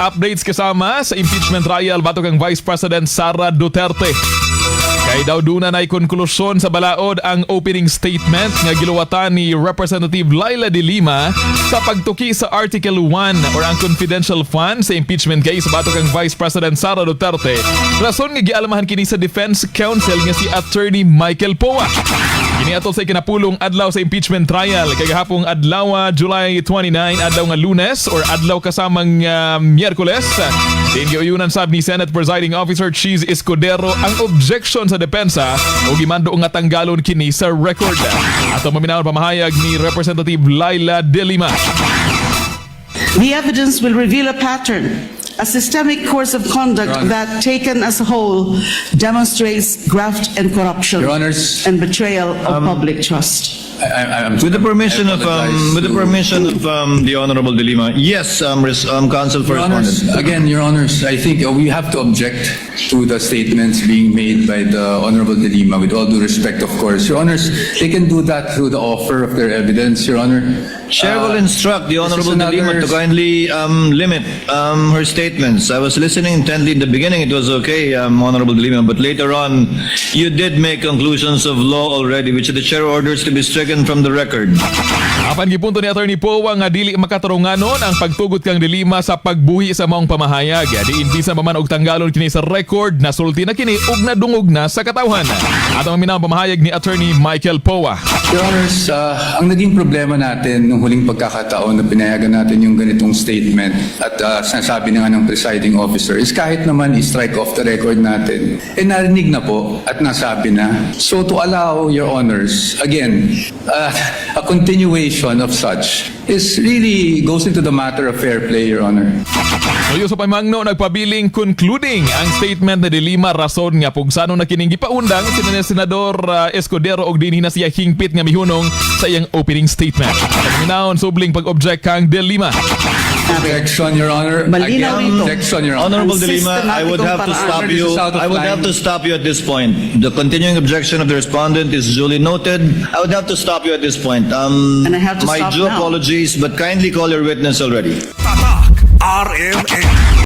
updates kasama sa impeachment trial batok ang Vice President Sara Duterte. Kay daw duna na'y konklusyon sa balaod ang opening statement nga giluwatan ni Representative Leila de Lima sa pagtuki sa Article 1 or ang confidential fund sa impeachment case batok ang Vice President Sara Duterte. Rason nga gi-almahan kini sa Defense Counsel nga si Atty. Michael Poa. Kini atol sa ikinapulong adlaw sa impeachment trial kay gahapong adlaw July 29 adlaw nga Lunes or adlaw kasamang Miyerkules. Din giuyunan sab ni Senate Presiding Officer Cheese Escudero ang objection sa depensa o gimando nga tanggalon kini sa record. Ato maminaw pamahayag ni Representative Leila de Lima. The evidence will reveal a pattern, a systemic course of conduct that, taken as a whole, demonstrates graft and corruption Your Honors, and betrayal of public trust. With the permission of the Honorable De Lima, yes, Counsel for Your Honors, Respondent. again, Your Honors, I think we have to object to the statements being made by the Honorable De Lima, with all due respect, of course. Your Honors, they can do that through the offer of their evidence, Your Honor. Chair will instruct the Honorable De Lima to kindly limit her statements. I was listening intently in the beginning, it was okay, Honorable De Lima, but later on, you did make conclusions of law already, which the Chair orders to be stricken from the record. Apan gipunto ni Atty. Poa nga dili makatarunganon ang pagtugot kang De Lima sa pagbuhi sa maong pamahayag. Di imbisa man og tanggalon kini sa record, nasulti na kini ug nadungog na sa katawhan. Ato maminaw pamahayag ni Atty. Michael Poa. Your Honors, ang naging problema natin nung huling pagkakataon na pinayagan natin yung ganitong statement at sinasabi na nga ng presiding officer is kahit naman i-strike off the record natin, narinig na po at nasabi na. So to allow, Your Honors, again, a continuation of such is really goes into the matter of fair play, Your Honor. Tuyo sa pamangno nagpabiling concluding ang statement ni De Lima rason nga pugsano na kining gipa-undang sina Senador Escudero og dinhi na siya hingpit nga mihunong sa iyang opening statement. Minahon subling pag-object kang De Lima. Objection, Your Honor. Malinaw Again, ito. objection, Your Honor. Honorable De Lima, I would have to stop you. I would have to stop you at this point. The continuing objection of the respondent is duly noted. I would have to stop you at this point. And I have to my stop due now. apologies, but kindly call your witness already. Batok RMN.